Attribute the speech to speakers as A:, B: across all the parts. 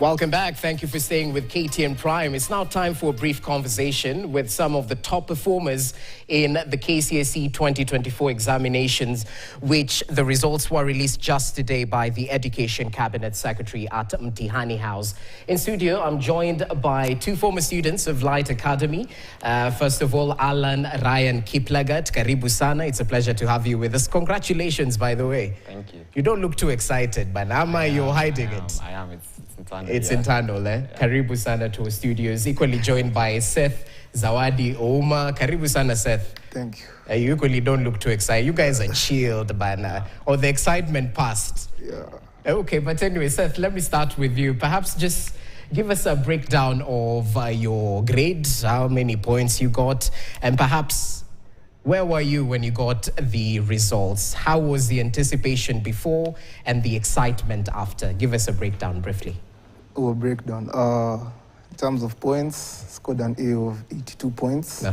A: Welcome back. Thank you for staying with KTN Prime. It's now time for a brief conversation with some of the top performers in the KCSE 2024 examinations, which the results were released just today by the Education Cabinet Secretary at Mtihani House. In studio, I'm joined by two former students of Light Academy. First of all, Alan Ryan Kiplagat. Karibu sana. It's a pleasure to have you with us. Congratulations, by the way.
B: Thank you.
A: You don't look too excited, but you're hiding it.
B: I am. Internal,
A: it's internal, eh? Yeah. Karibu sana to our studios. Equally joined by Seth, Zawadi, Oma. Karibu sana, Seth.
C: Thank you.
A: You equally don't look too excited. You guys are chilled, but or the excitement passed.
C: Yeah.
A: Okay, but anyway, Seth, let me start with you. Perhaps just give us a breakdown of your grades, how many points you got, and perhaps where were you when you got the results? How was the anticipation before and the excitement after? Give us a breakdown briefly.
C: Oh, breakdown. In terms of points, scored an A of 82 points.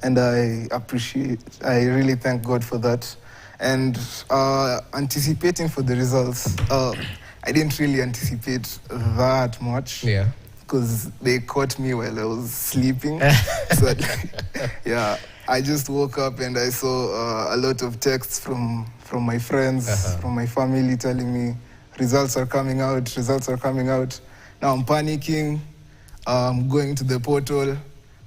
C: And I really thank God for that. And anticipating for the results, I didn't really anticipate that much.
A: Yeah.
C: Because they caught me while I was sleeping. So, yeah. I just woke up and I saw a lot of texts from my friends, from my family telling me results are coming out, results are coming out. Now I'm panicking, going to the portal,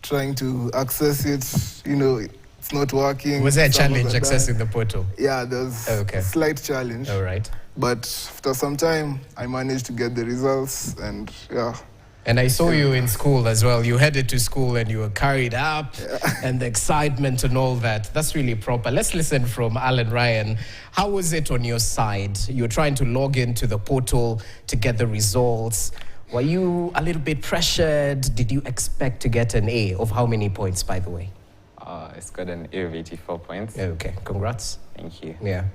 C: trying to access it. You know, it's not working.
A: Was there a challenge accessing the portal?
C: Yeah, there was a slight challenge.
A: All right.
C: But after some time, I managed to get the results and yeah.
A: And I saw you in school as well. You headed to school and you were carried up and the excitement and all that. That's really proper. Let's listen from Alan Ryan. How was it on your side? You were trying to log into the portal to get the results. Were you a little bit pressured? Did you expect to get an A? Of how many points, by the way?
B: I scored an A of 84 points.
A: Okay, congrats.
B: Thank you.
A: Yeah.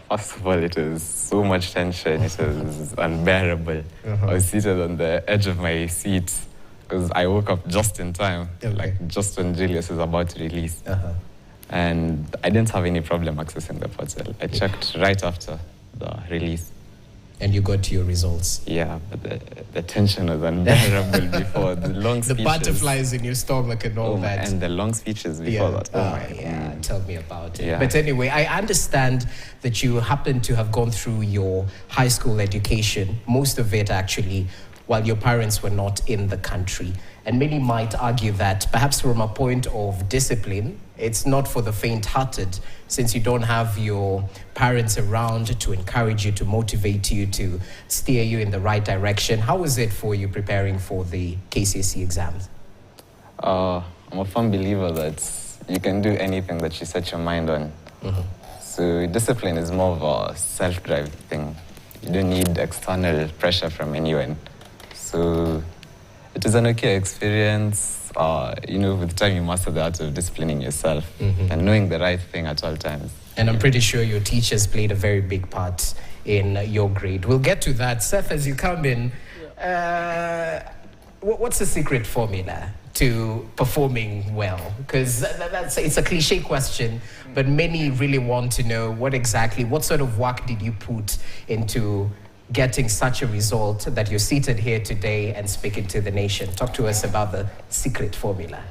B: First of all, it was so much tension. It was unbearable. I was seated on the edge of my seat because I woke up just in time, like just when Julius was about to release. And I didn't have any problem accessing the portal. I checked right after the release.
A: And you got your results.
B: Yeah, but the tension was unbearable before. The long speeches.
A: The butterflies in your stomach and all that.
B: And the long speeches before that.
A: Tell me about it.
B: Yeah.
A: But anyway, I understand that you happen to have gone through your high school education, most of it actually, while your parents were not in the country. And many might argue that perhaps from a point of discipline, it's not for the faint-hearted, since you don't have your parents around to encourage you, to motivate you, to steer you in the right direction. How was it for you preparing for the KCSE exams?
B: I'm a firm believer that you can do anything that you set your mind on. So discipline is more of a self-drive thing. You don't need external pressure from anyone. So it is an okay experience. With time you master the art of disciplining yourself and knowing the right thing at all times. And
A: I'm pretty sure your teachers played a very big part in your grade. We'll get to that. Seth, as you come in, what's the secret formula to performing well? Because it's a cliche question, but many really want to know what sort of work did you put into getting such a result that you're seated here today and speaking to the nation. Talk to us about the secret formula.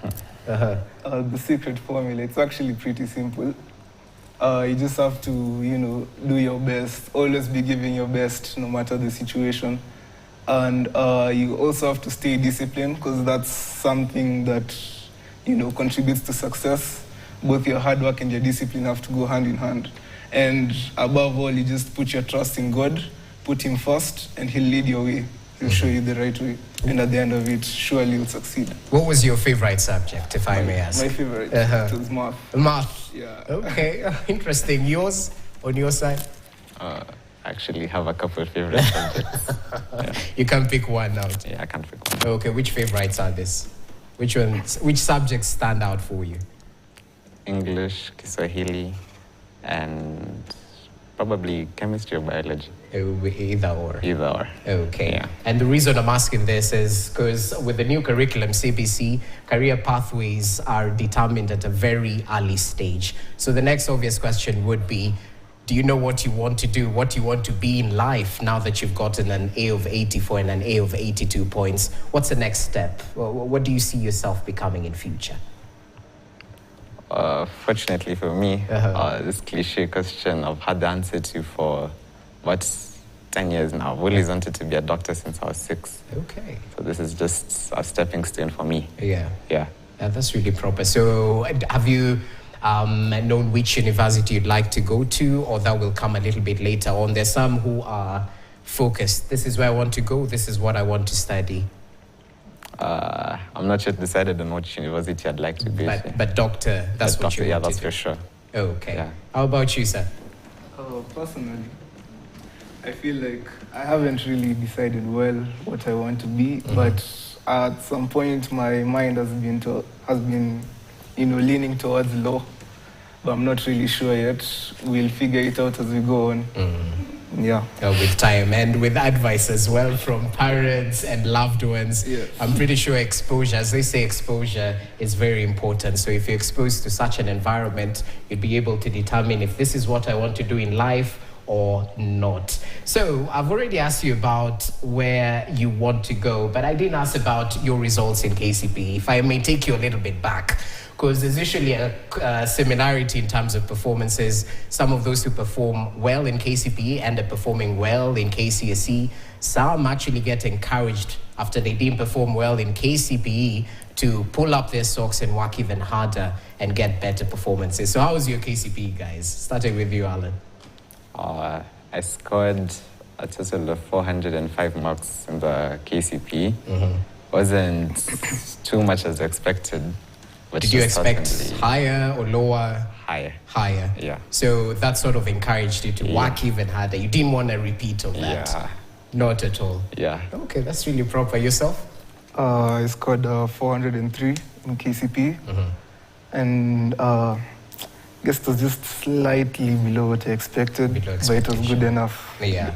C: The secret formula, it's actually pretty simple. You just have to, do your best, always be giving your best no matter the situation. And you also have to stay disciplined because that's something that, contributes to success. Both your hard work and your discipline have to go hand in hand. And above all, you just put your trust in God. Put him first, and he'll lead your way. He'll show you the right way. And at the end of it, surely you'll succeed.
A: What was your favorite subject, if I may ask?
C: My favorite was math.
A: Math?
C: Yeah.
A: Okay, interesting. Yours, on your side?
B: I actually have a couple of favorite subjects.
A: You can pick one out?
B: Yeah, I can pick one.
A: Okay, which favorites are this? Which subjects stand out for you?
B: English, Kiswahili, and probably chemistry or biology.
A: Either or.
B: Either or.
A: Okay.
B: Yeah.
A: And the reason I'm asking this is because with the new curriculum, CBC, career pathways are determined at a very early stage. So the next obvious question would be, Do you know what you want to do, what you want to be in life now that you've gotten an A of 84 and an A of 82 points? What's the next step? What do you see yourself becoming in future?
B: Fortunately for me, this cliche question I've had the answer to for about 10 years now. I've always wanted to be a doctor since I was 6.
A: Okay.
B: So this is just a stepping stone for me.
A: Yeah.
B: Yeah.
A: That's really proper. So have you known which university you'd like to go to, or that will come a little bit later on? There's some who are focused. This is where I want to go. This is what I want to study.
B: I'm not yet decided on which university I'd like to go to.
A: But doctor, that's what you want
B: yeah,
A: to
B: that's
A: do.
B: for sure.
A: Okay.
B: Yeah.
A: How about you, sir?
C: Personally, I feel like I haven't really decided well what I want to be, but at some point my mind has been leaning towards law, but I'm not really sure yet. We'll figure it out as we go on. Yeah.
A: With time and with advice as well from parents and loved ones.
C: Yes.
A: I'm pretty sure exposure, as they say, exposure is very important. So if you're exposed to such an environment, you'd be able to determine if this is what I want to do in life or not. So I've already asked you about where you want to go, but I didn't ask about your results in KCPE. If I may take you a little bit back, because there's usually a similarity in terms of performances. Some of those who perform well in KCPE end up performing well in KCSE. Some actually get encouraged after they didn't perform well in KCPE to pull up their socks and work even harder and get better performances. So how was your KCPE, guys? Starting with you, Alan.
B: I scored a total of 405 marks in the KCPE. Wasn't too much as expected. But
A: did you expect higher or lower?
B: Higher.
A: Higher.
B: Yeah.
A: So that sort of encouraged you to work even harder. You didn't want a repeat of that.
B: Yeah.
A: Not at all.
B: Yeah.
A: Okay, that's really proper. Yourself?
C: I scored 403 in KCPE, and I guess it was just slightly below what I expected, but it was good enough.
A: Yeah.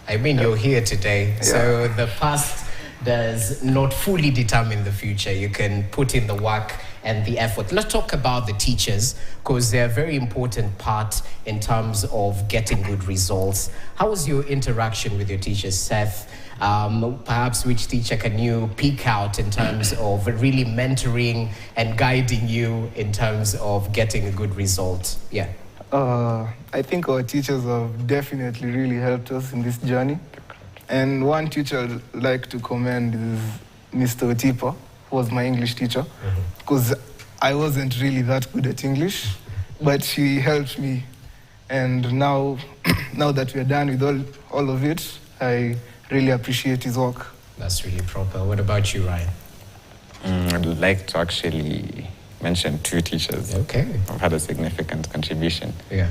A: I mean, you're here today, so the past does not fully determine the future. You can put in the work and the effort. Let's talk about the teachers, because they're a very important part in terms of getting good results. How was your interaction with your teachers, Seth? Perhaps which teacher can you pick out in terms of really mentoring and guiding you in terms of getting a good result? Yeah.
C: I think our teachers have definitely really helped us in this journey. And one teacher I'd like to commend is Mr. Otipa, who was my English teacher, because I wasn't really that good at English, but she helped me. And now that we're done with all of it, I really appreciate his work.
A: That's really proper. What about you, Ryan?
B: I'd like to actually mention 2 teachers.
A: Okay.
B: I've had a significant contribution.
A: Yeah.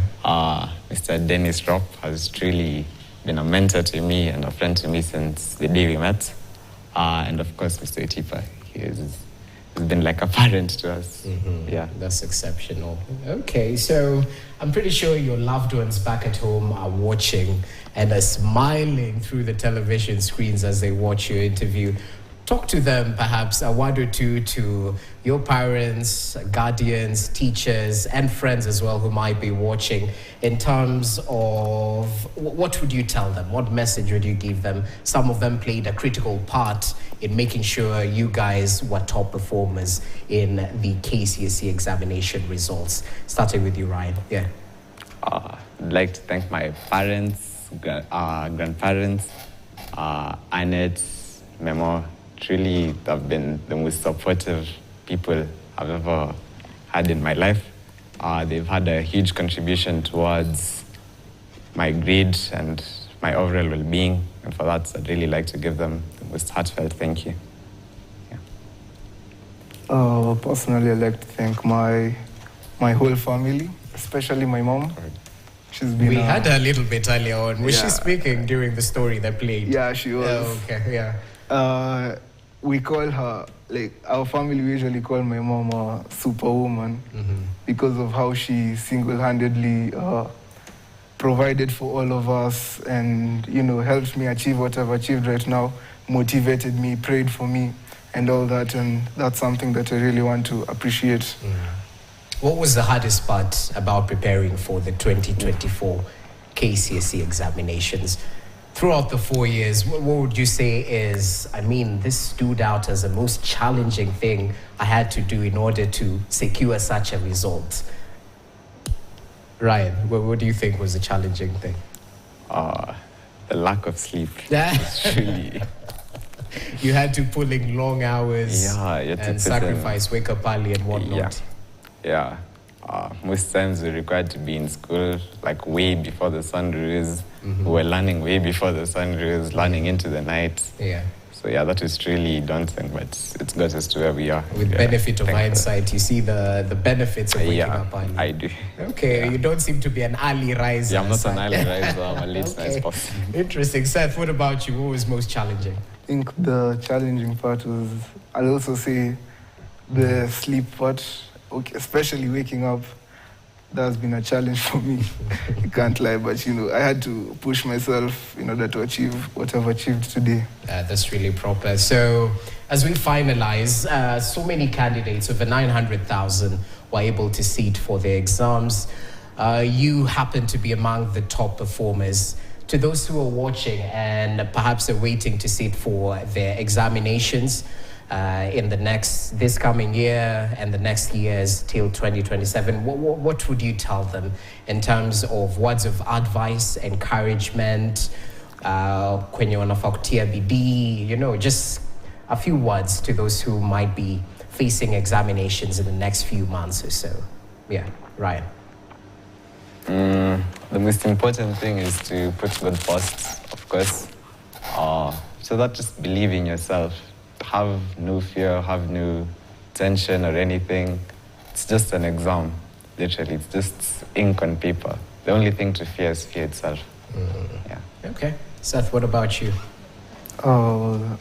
B: Mr. Dennis Ropp has truly been a mentor to me and a friend to me since the day we met. And of course, Mr. Otipa, he's been like a parent to us. Yeah.
A: That's exceptional. Okay, so I'm pretty sure your loved ones back at home are watching and are smiling through the television screens as they watch your interview. Talk to them, perhaps a word or two to your parents, guardians, teachers, and friends as well who might be watching in terms of what would you tell them? What message would you give them? Some of them played a critical part in making sure you guys were top performers in the KCSE examination results. Starting with you, Ryan. Yeah.
B: I'd like to thank my parents, grandparents, Annette, Memo. Truly, they've been the most supportive people I've ever had in my life. They've had a huge contribution towards my grade and my overall well-being, and for that, I'd really like to give them the most heartfelt thank you. Yeah.
C: Personally, I'd like to thank my whole family, especially my mom. She's been.
A: We had her a little bit earlier on. Was she
C: Yeah.
A: speaking during the story that played?
C: Yeah, she was.
A: Oh, okay, yeah.
C: We call her, like, our family we usually call my mom a superwoman because of how she single-handedly provided for all of us and, helped me achieve what I've achieved right now, motivated me, prayed for me, and all that. And that's something that I really want to appreciate.
A: What was the hardest part about preparing for the 2024 KCSE examinations. Throughout the 4 years, what would you say is, this stood out as the most challenging thing I had to do in order to secure such a result? Ryan, what do you think was the challenging thing?
B: The lack of sleep. It's really...
A: You had to pull in long hours
B: and
A: sacrifice, wake up early and whatnot.
B: Yeah. Most times we're required to be in school like way before the sun rose. We were learning way before the sun rose, learning into the night.
A: Yeah.
B: So that is really daunting, but it's got us to where we are.
A: With benefit of hindsight, you see the benefits of waking up early.
B: I do.
A: Okay, you don't seem to be an early riser.
B: Yeah, I'm not an early riser, I'm a late night person.
A: Interesting. Seth, what about you? What was most challenging?
C: I think the challenging part was, I'll also say, the sleep part, especially waking up. That has been a challenge for me. I can't lie, but I had to push myself in order to achieve what I've achieved today.
A: That's really proper. So as we finalize, so many candidates, over 900,000, were able to sit for their exams. You happen to be among the top performers. To those who are watching and perhaps are waiting to sit for their examinations, in this coming year and the next years till 2027, what would you tell them in terms of words of advice, encouragement, kwenye wanafaa kutia bidii, just a few words to those who might be facing examinations in the next few months or so? Yeah, Ryan.
B: The most important thing is to put God first, of course. So that just believe in yourself. Have no fear, have no tension or anything. It's just an exam, literally. It's just ink on paper. The only thing to fear is fear itself. Yeah.
A: Okay. Seth, what about you?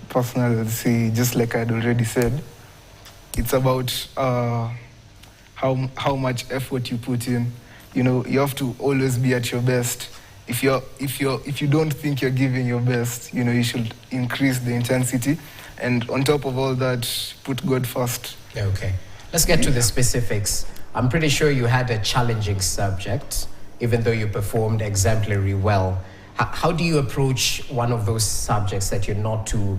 C: Personally, I'd say, just like I'd already said, it's about how much effort you put in. You have to always be at your best. If you don't think you're giving your best, you should increase the intensity. And on top of all that, put God first.
A: Okay. Let's get to the specifics. I'm pretty sure you had a challenging subject, even though you performed exemplary well. How do you approach one of those subjects that you're not too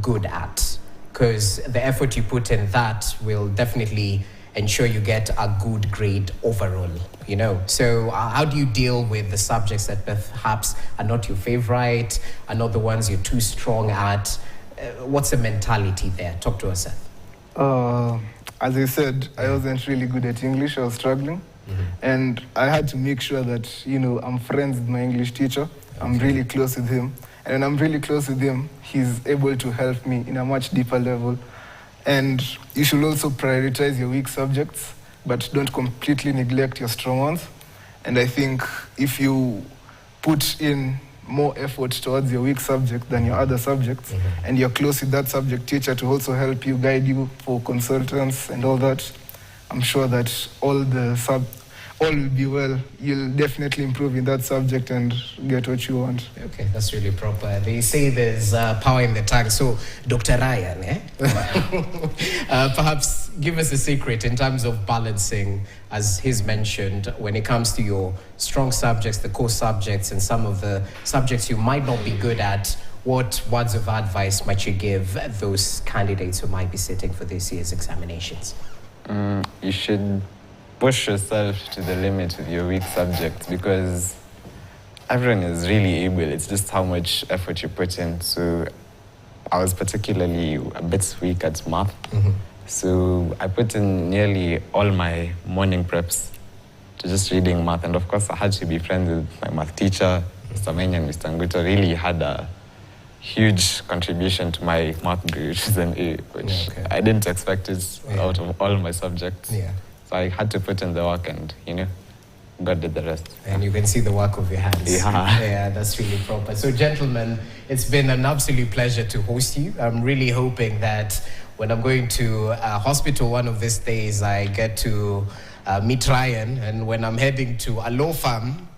A: good at? Because the effort you put in that will definitely ensure you get a good grade overall, So how do you deal with the subjects that perhaps are not your favorite, are not the ones you're too strong at? What's the mentality there? Talk to us, Seth.
C: As I said, I wasn't really good at English. I was struggling. And I had to make sure that, I'm friends with my English teacher. Okay. I'm really close with him. And when I'm really close with him, he's able to help me in a much deeper level. And you should also prioritize your weak subjects, but don't completely neglect your strong ones. And I think if you put in more effort towards your weak subject than your other subjects, and you're close with that subject teacher to also help you, guide you for consultants and all that, I'm sure that all will be well. You'll definitely improve in that subject and get what you want.
A: Okay, that's really proper. They say there's power in the tongue. So, Dr. Ryan, perhaps give us a secret in terms of balancing, as he's mentioned, when it comes to your strong subjects, the core subjects, and some of the subjects you might not be good at. What words of advice might you give those candidates who might be sitting for this year's examinations?
B: You should push yourself to the limit with your weak subjects, because everyone is really able. It's just how much effort you put in. So I was particularly a bit weak at math. So I put in nearly all my morning preps to just reading math. And of course, I had to be friends with my math teacher, Mr. Menya and Mr. Nguto. Really had a huge contribution to my math grade, which is an A, which I didn't expect it out of all my subjects. So I had to put in the work and, God did the rest.
A: And you can see the work of your hands. Yeah, that's really proper. So, gentlemen, it's been an absolute pleasure to host you. I'm really hoping that when I'm going to a hospital one of these days, I get to meet Ryan. And when I'm heading to a law firm,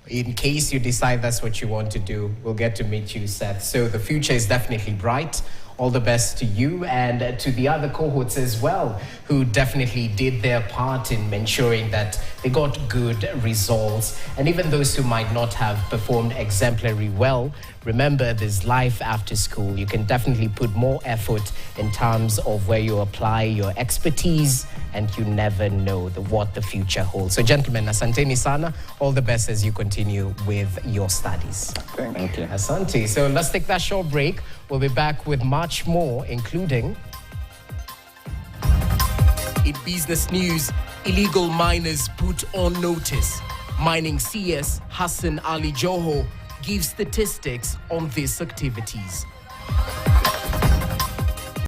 A: in case you decide that's what you want to do, we'll get to meet you, Seth. So the future is definitely bright. All the best to you and to the other cohorts as well, who definitely did their part in ensuring that they they got good results. And even those who might not have performed exemplary well, remember there's life after school. You can definitely put more effort in terms of where you apply your expertise, and you never know what the future holds. So gentlemen, asanteni sana. All the best as you continue with your studies.
C: Thank you.
A: Asante. So let's take that short break. We'll be back with much more, including... In business news, illegal miners put on notice. Mining CS Hassan Ali Joho gives statistics on these activities.